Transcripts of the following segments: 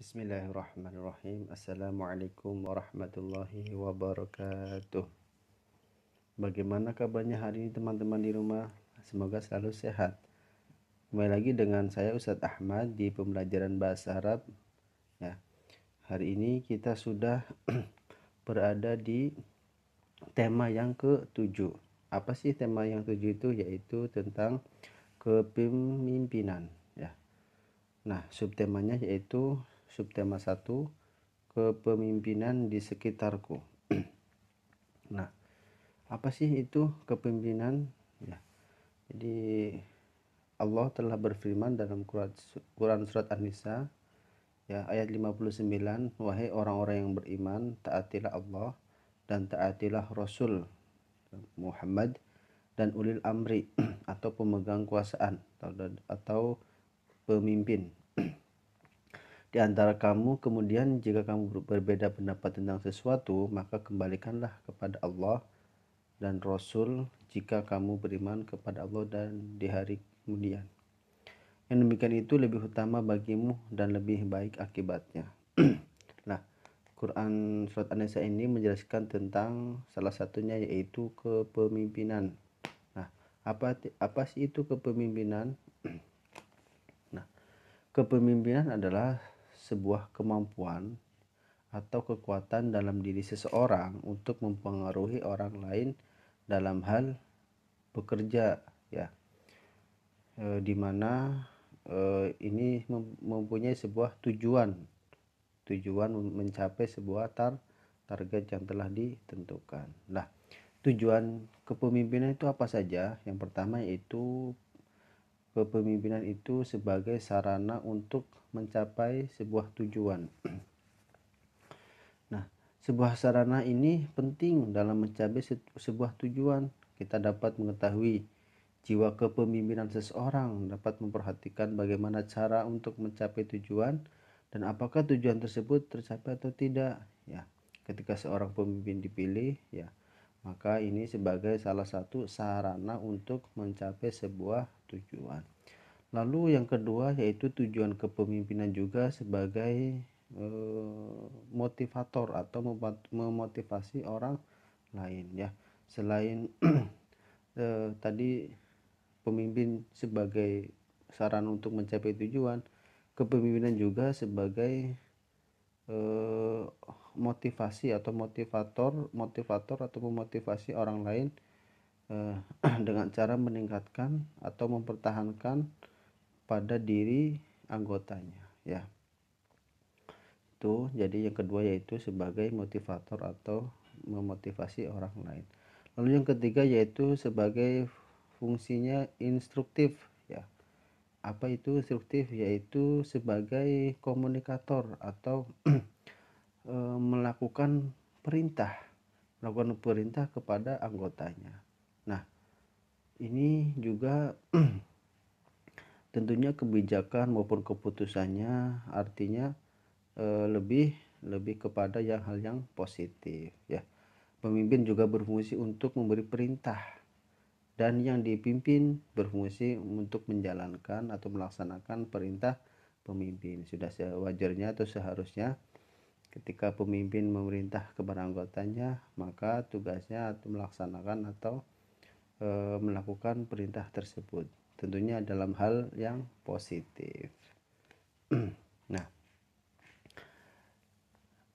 Bismillahirrahmanirrahim. Assalamualaikum warahmatullahi wabarakatuh. Bagaimana kabarnya hari ini teman-teman di rumah? Semoga selalu sehat. Kembali lagi dengan saya Ustadz Ahmad di pembelajaran bahasa Arab. Ya, hari ini kita sudah berada di tema yang ke-7. Apa sih tema yang 7 itu? Yaitu tentang kepemimpinan. Ya. Nah, subtemanya yaitu subtema 1, kepemimpinan di sekitarku. Nah, apa sih itu kepemimpinan? Ya, jadi Allah telah berfirman dalam Quran surat An-Nisa ya ayat 59, wahai orang-orang yang beriman, taatilah Allah dan taatilah Rasul Muhammad dan ulil amri atau pemegang kuasaan atau pemimpin di antara kamu. Kemudian jika kamu berbeda pendapat tentang sesuatu, maka kembalikanlah kepada Allah dan Rasul jika kamu beriman kepada Allah dan di hari kemudian. Yang demikian itu lebih utama bagimu dan lebih baik akibatnya. Nah, Quran surat An-Nisa ini menjelaskan tentang salah satunya yaitu kepemimpinan. Nah, apa sih itu kepemimpinan? Nah, kepemimpinan adalah sebuah kemampuan atau kekuatan dalam diri seseorang untuk mempengaruhi orang lain dalam hal bekerja, ya, di mana ini mempunyai sebuah tujuan mencapai sebuah target yang telah ditentukan. Nah, tujuan kepemimpinan itu apa saja? Yang pertama yaitu kepemimpinan itu sebagai sarana untuk mencapai sebuah tujuan. Nah, sebuah sarana ini penting dalam mencapai sebuah tujuan. Kita dapat mengetahui jiwa kepemimpinan seseorang, dapat memperhatikan bagaimana cara untuk mencapai tujuan dan apakah tujuan tersebut tercapai atau tidak. Ya, ketika seorang pemimpin dipilih, ya, maka ini sebagai salah satu sarana untuk mencapai sebuah tujuan. Lalu yang kedua yaitu tujuan kepemimpinan juga sebagai motivator atau memotivasi orang lain, ya. Selain tadi pemimpin sebagai sarana untuk mencapai tujuan, kepemimpinan juga sebagai motivasi atau motivator atau memotivasi orang lain dengan cara meningkatkan atau mempertahankan pada diri anggotanya, ya. Itu jadi yang kedua yaitu sebagai motivator atau memotivasi orang lain. Lalu yang ketiga yaitu sebagai fungsinya instruktif, ya. Apa itu instruktif? Yaitu sebagai komunikator atau melakukan perintah kepada anggotanya. Nah, ini juga tentunya kebijakan maupun keputusannya artinya lebih kepada hal yang positif, ya. Pemimpin juga berfungsi untuk memberi perintah dan yang dipimpin berfungsi untuk menjalankan atau melaksanakan perintah pemimpin. Sudah sewajarnya atau seharusnya ketika pemimpin memerintah kepada anggotanya, maka tugasnya atau melaksanakan atau melakukan perintah tersebut, tentunya dalam hal yang positif. Nah,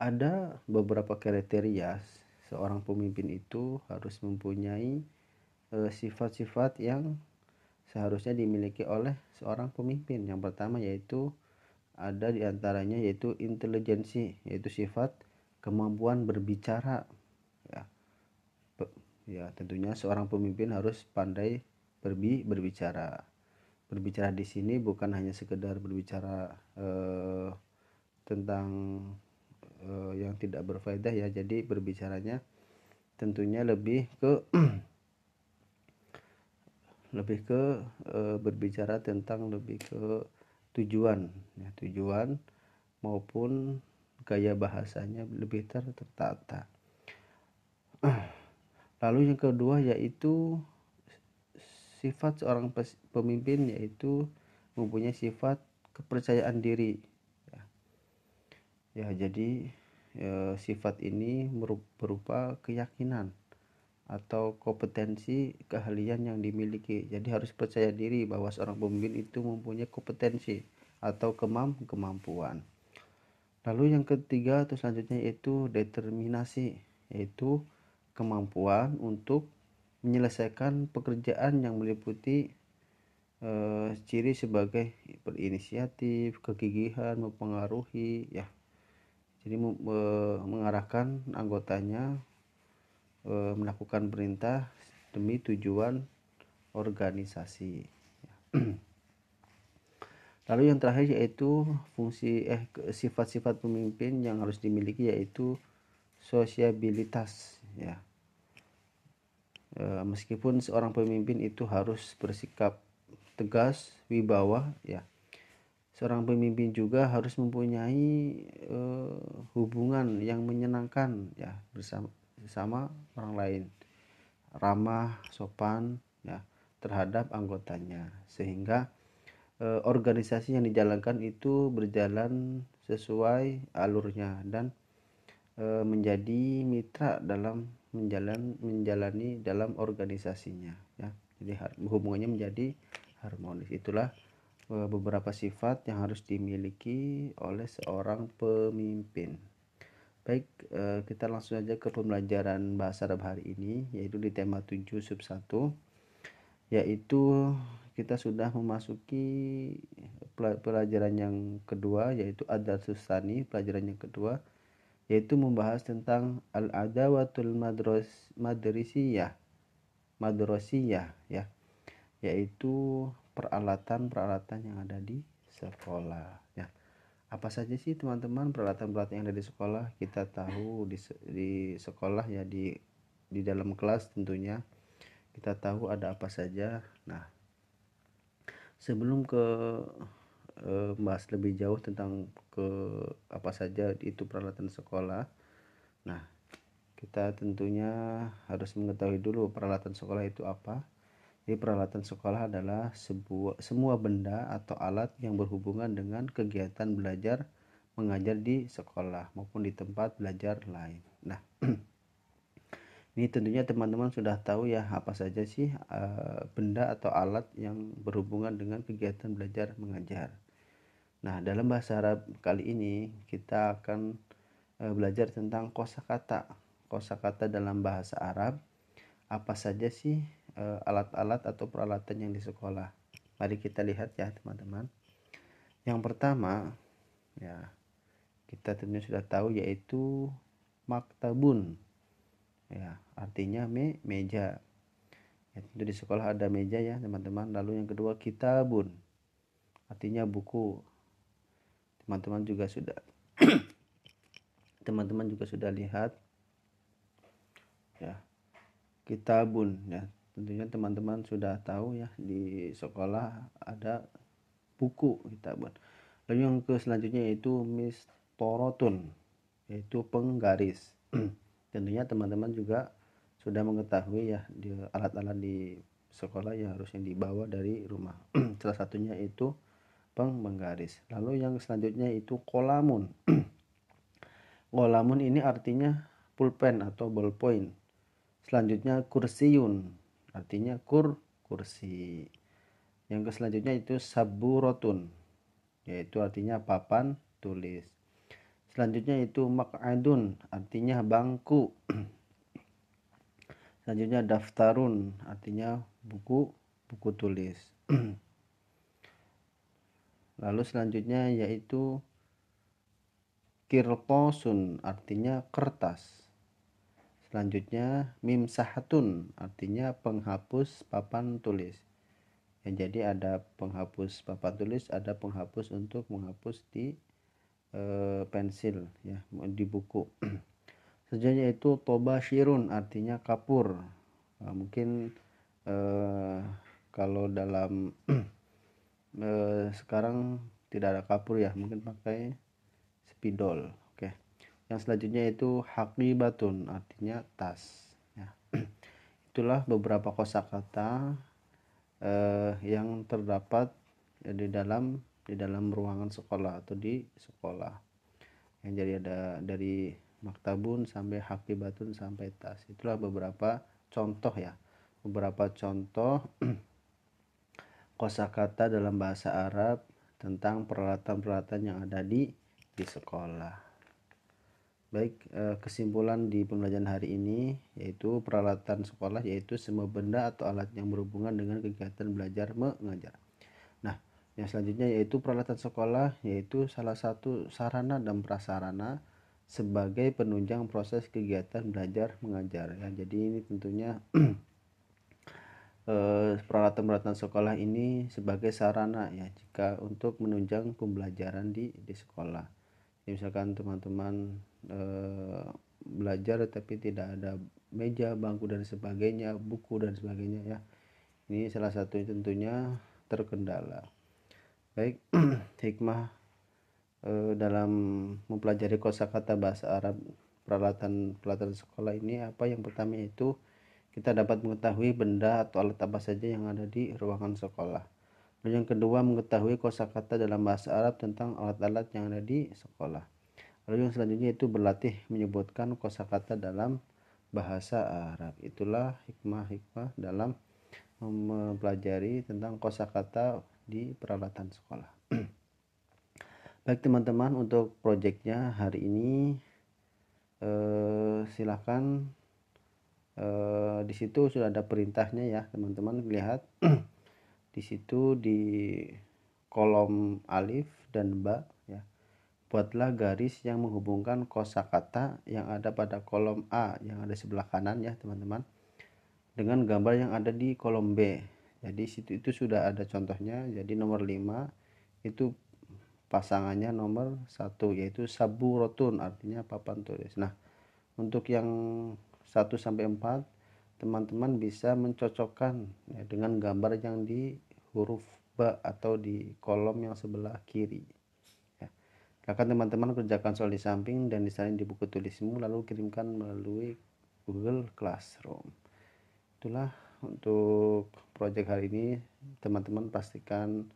ada beberapa kriteria seorang pemimpin itu harus mempunyai sifat-sifat yang seharusnya dimiliki oleh seorang pemimpin. Yang pertama yaitu ada diantaranya yaitu intelijensi, yaitu sifat kemampuan berbicara, ya. Ya, tentunya seorang pemimpin harus pandai berbicara. Berbicara di sini bukan hanya sekedar berbicara tentang yang tidak berfaedah, ya. Jadi berbicaranya tentunya lebih ke berbicara tentang lebih ke tujuan, ya, tujuan maupun gaya bahasanya lebih tertata. Lalu yang kedua yaitu sifat seorang pemimpin yaitu mempunyai sifat kepercayaan diri, ya. Ya, jadi sifat ini berupa keyakinan atau kompetensi keahlian yang dimiliki. Jadi harus percaya diri bahwa seorang pemimpin itu mempunyai kompetensi atau kemampuan. Lalu yang ketiga atau selanjutnya yaitu determinasi, yaitu kemampuan untuk menyelesaikan pekerjaan yang meliputi ciri sebagai berinisiatif, kegigihan, mempengaruhi, ya. Jadi mengarahkan anggotanya melakukan perintah demi tujuan organisasi. Lalu yang terakhir yaitu sifat-sifat pemimpin yang harus dimiliki yaitu sosiabilitas, ya. Meskipun seorang pemimpin itu harus bersikap tegas, wibawa, ya. Seorang pemimpin juga harus mempunyai hubungan yang menyenangkan, ya, bersama orang lain, ramah, sopan, ya, terhadap anggotanya, sehingga organisasi yang dijalankan itu berjalan sesuai alurnya dan menjadi mitra dalam menjalani dalam organisasinya, ya. Jadi hubungannya menjadi harmonis. Itulah beberapa sifat yang harus dimiliki oleh seorang pemimpin. Baik, kita langsung saja ke pembelajaran bahasa Arab hari ini, yaitu di tema 7 sub 1, yaitu kita sudah memasuki pelajaran yang kedua, yaitu ad-darsus tsani, pelajaran yang kedua, yaitu membahas tentang al-adawatul madrisiyah, ya, yaitu peralatan-peralatan yang ada di sekolah, ya. Apa saja sih teman-teman peralatan-peralatan yang ada di sekolah? Kita tahu di sekolah, ya, di dalam kelas tentunya kita tahu ada apa saja. Nah, sebelum ke bahas lebih jauh tentang apa saja itu peralatan sekolah, nah, kita tentunya harus mengetahui dulu peralatan sekolah itu apa. Jadi peralatan sekolah adalah semua benda atau alat yang berhubungan dengan kegiatan belajar mengajar di sekolah maupun di tempat belajar lain. Nah, ini tentunya teman-teman sudah tahu, ya, apa saja sih benda atau alat yang berhubungan dengan kegiatan belajar mengajar. Nah, dalam bahasa Arab kali ini kita akan belajar tentang kosakata. Kosakata dalam bahasa Arab, apa saja sih alat-alat atau peralatan yang di sekolah. Mari kita lihat, ya, teman-teman. Yang pertama, ya, kita tentunya sudah tahu yaitu maktabun, ya, artinya meja. Ya, tentu di sekolah ada meja, ya, teman-teman. Lalu yang kedua kitabun, artinya buku. Teman-teman juga sudah lihat, ya, kitabun, ya. Tentunya teman-teman sudah tahu, ya, di sekolah ada buku kitabun. Lalu yang selanjutnya yaitu mistorotun, yaitu penggaris. Tentunya teman-teman juga sudah mengetahui, ya, alat-alat di sekolah yang harusnya dibawa dari rumah. Salah satunya itu penggaris. Lalu yang selanjutnya itu kolamun. Kolamun ini artinya pulpen atau ballpoint. Selanjutnya kursiyun, artinya kursi. Yang selanjutnya itu saburotun, yaitu artinya papan tulis. Selanjutnya itu maq'adun, artinya bangku. Selanjutnya daftarun, artinya buku tulis. Lalu selanjutnya yaitu kirtosun, artinya kertas. Selanjutnya mimsahatun, artinya penghapus papan tulis. Ya, jadi ada penghapus papan tulis, ada penghapus untuk menghapus di pensil, ya, di buku. Selanjutnya itu tobashirun, artinya kapur. Nah, mungkin kalau dalam sekarang tidak ada kapur, ya, mungkin pakai spidol. Oke. Yang selanjutnya itu haqibatun, artinya tas, ya. Itulah beberapa kosakata yang terdapat di dalam ruangan sekolah atau di sekolah. yang jadi ada dari maktabun sampai hakibatun sampai tas. Itulah beberapa contoh ya, beberapa contoh kosakata dalam bahasa Arab tentang peralatan-peralatan yang ada di sekolah. Baik, kesimpulan di pembelajaran hari ini yaitu peralatan sekolah yaitu semua benda atau alat yang berhubungan dengan kegiatan belajar mengajar. Nah, yang selanjutnya yaitu peralatan sekolah yaitu salah satu sarana dan prasarana sebagai penunjang proses kegiatan belajar mengajar ya. Jadi ini tentunya peralatan-peralatan sekolah ini sebagai sarana ya jika untuk menunjang pembelajaran di sekolah. Jadi misalkan teman-teman belajar tapi tidak ada meja, bangku dan sebagainya, buku dan sebagainya ya. Ini salah satu tentunya terkendala. Baik, hikmah dalam mempelajari kosakata bahasa Arab peralatan sekolah ini apa? Yang pertama itu kita dapat mengetahui benda atau alat apa saja yang ada di ruangan sekolah. Lalu yang kedua, mengetahui kosakata dalam bahasa Arab tentang alat-alat yang ada di sekolah. Lalu yang selanjutnya itu berlatih menyebutkan kosakata dalam bahasa Arab. Itulah hikmah-hikmah dalam mempelajari tentang kosakata di peralatan sekolah. Baik teman-teman, untuk proyeknya hari ini silakan di situ sudah ada perintahnya ya teman-teman, lihat di situ di kolom alif dan ba ya. Buatlah garis yang menghubungkan kosakata yang ada pada kolom A yang ada sebelah kanan ya teman-teman dengan gambar yang ada di kolom B. Jadi situ itu sudah ada contohnya. Jadi nomor 5 itu pasangannya nomor 1 yaitu saburotun, artinya papan tulis. Nah, untuk yang 1 sampai 4 teman-teman bisa mencocokkan ya, dengan gambar yang di huruf ba atau di kolom yang sebelah kiri. Akan teman-teman kerjakan soal di samping dan disalin di buku tulismu lalu kirimkan melalui Google Classroom. Itulah untuk proyek hari ini. Teman-teman pastikan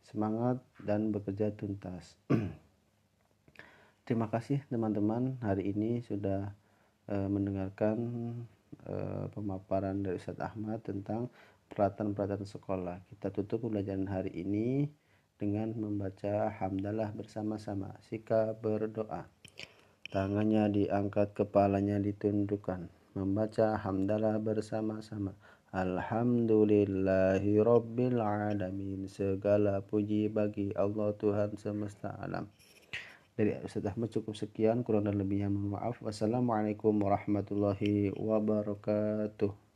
semangat dan bekerja tuntas. Terima kasih teman-teman hari ini sudah mendengarkan pemaparan dari Ustadz Ahmad tentang peralatan-peralatan sekolah. Kita tutup pembelajaran hari ini dengan membaca hamdalah bersama-sama. Sikap berdoa. Tangannya diangkat, kepalanya ditundukkan. Membaca hamdalah bersama-sama. Alhamdulillahi Rabbil Alamin. Segala puji bagi Allah Tuhan semesta alam. Dari Ustaz Ahmad cukup sekian, kurang dan lebihnya mohon maaf. Wassalamualaikum warahmatullahi wabarakatuh.